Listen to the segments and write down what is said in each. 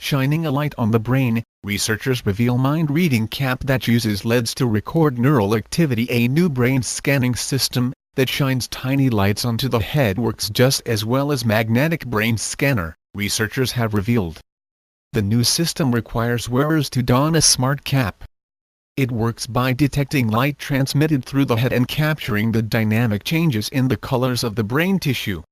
Shining a light on the brain, researchers reveal mind-reading cap that uses LEDs to record neural activity. A new brain scanning system that shines tiny lights onto the head works just as well as magnetic brain scanner, researchers have revealed. The new system requires wearers to don a smart cap. It works by detecting light transmitted through the head and capturing the dynamic changes in the colors of the brain tissue.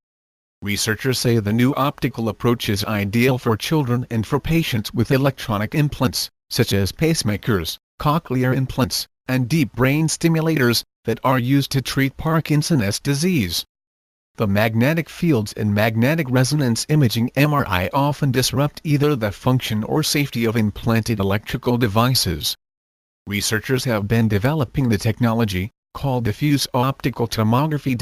Researchers say the new optical approach is ideal for children and for patients with electronic implants, such as pacemakers, cochlear implants, and deep brain stimulators, that are used to treat Parkinson's disease. The magnetic fields and magnetic resonance imaging (MRI) often disrupt either the function or safety of implanted electrical devices. Researchers have been developing the technology, called diffuse optical tomography,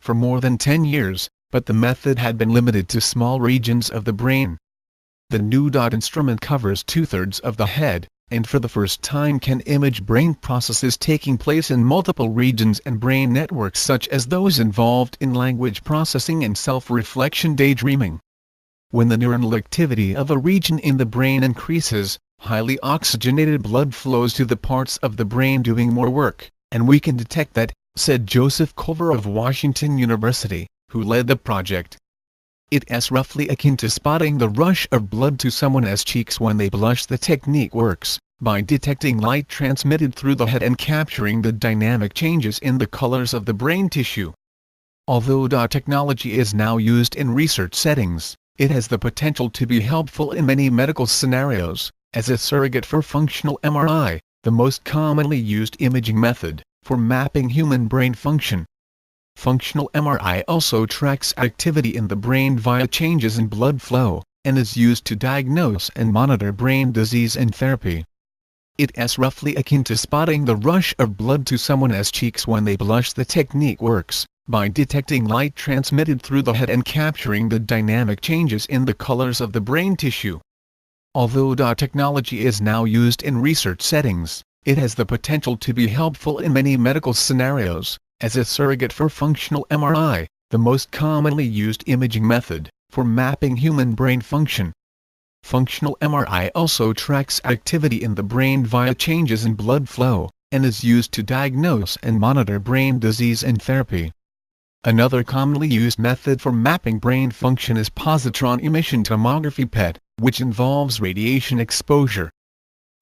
for more than 10 years, but the method had been limited to small regions of the brain. The new instrument covers 2/3 of the head, and for the first time can image brain processes taking place in multiple regions and brain networks such as those involved in language processing and self-reflection daydreaming. When the neuronal activity of a region in the brain increases, highly oxygenated blood flows to the parts of the brain doing more work, and we can detect that, said Joseph Culver of Washington University, who led the project. It's roughly akin to spotting the rush of blood to someone's cheeks when they blush. The technique works by detecting light transmitted through the head and capturing the dynamic changes in the colors of the brain tissue. Although technology is now used in research settings, it has the potential to be helpful in many medical scenarios, as a surrogate for functional MRI, the most commonly used imaging method for mapping human brain function. Functional MRI also tracks activity in the brain via changes in blood flow, and is used to diagnose and monitor brain disease and therapy. It's roughly akin to spotting the rush of blood to someone's cheeks when they blush. The technique works by detecting light transmitted through the head and capturing the dynamic changes in the colors of the brain tissue. Although technology is now used in research settings, it has the potential to be helpful in many medical scenarios, as a surrogate for functional MRI, the most commonly used imaging method for mapping human brain function. Functional MRI also tracks activity in the brain via changes in blood flow, and is used to diagnose and monitor brain disease and therapy. Another commonly used method for mapping brain function is positron emission tomography (PET), which involves radiation exposure.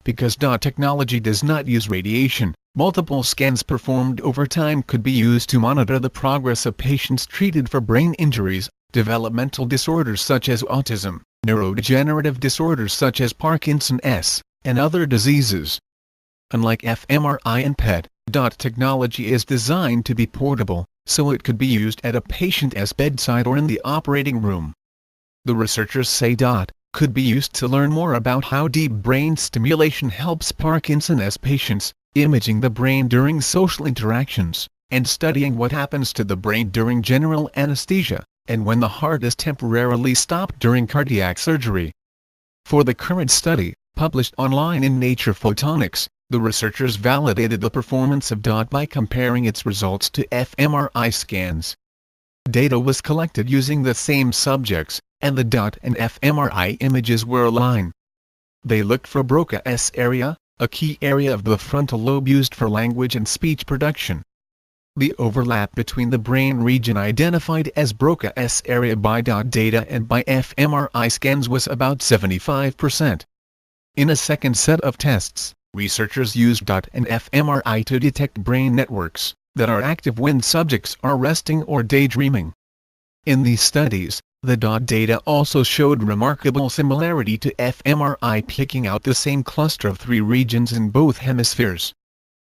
Because technology does not use radiation, multiple scans performed over time could be used to monitor the progress of patients treated for brain injuries, developmental disorders such as autism, neurodegenerative disorders such as Parkinson's, and other diseases. Unlike fMRI and PET, technology is designed to be portable, so it could be used at a patient's bedside or in the operating room. The researchers say could be used to learn more about how deep brain stimulation helps Parkinson's patients, imaging the brain during social interactions, and studying what happens to the brain during general anesthesia, and when the heart is temporarily stopped during cardiac surgery. For the current study, published online in Nature Photonics, the researchers validated the performance of by comparing its results to fMRI scans. Data was collected using the same subjects, and the and fMRI images were aligned. They looked for Broca's area, a key area of the frontal lobe used for language and speech production. The overlap between the brain region identified as Broca's area by data and by fMRI scans was about 75%. In a second set of tests, researchers used and fMRI to detect brain networks that are active when subjects are resting or daydreaming. In these studies, the data also showed remarkable similarity to fMRI, picking out the same cluster of 3 regions in both hemispheres.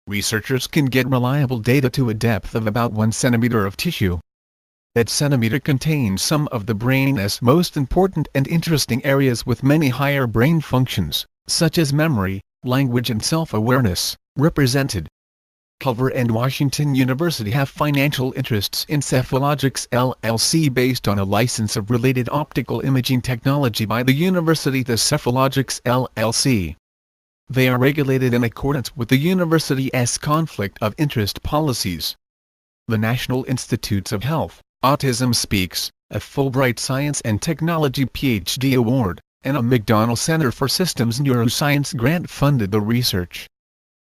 Researchers can get reliable data to a depth of about 1 centimeter of tissue. That centimeter contains some of the brain's most important and interesting areas with many higher brain functions, such as memory, language and self-awareness, represented. Culver and Washington University have financial interests in Cephalogics LLC based on a license of related optical imaging technology by the university. The Cephalogics LLC. They are regulated in accordance with the university's conflict of interest policies. The National Institutes of Health, Autism Speaks, a Fulbright Science and Technology PhD Award, and a McDonnell Center for Systems Neuroscience grant funded the research.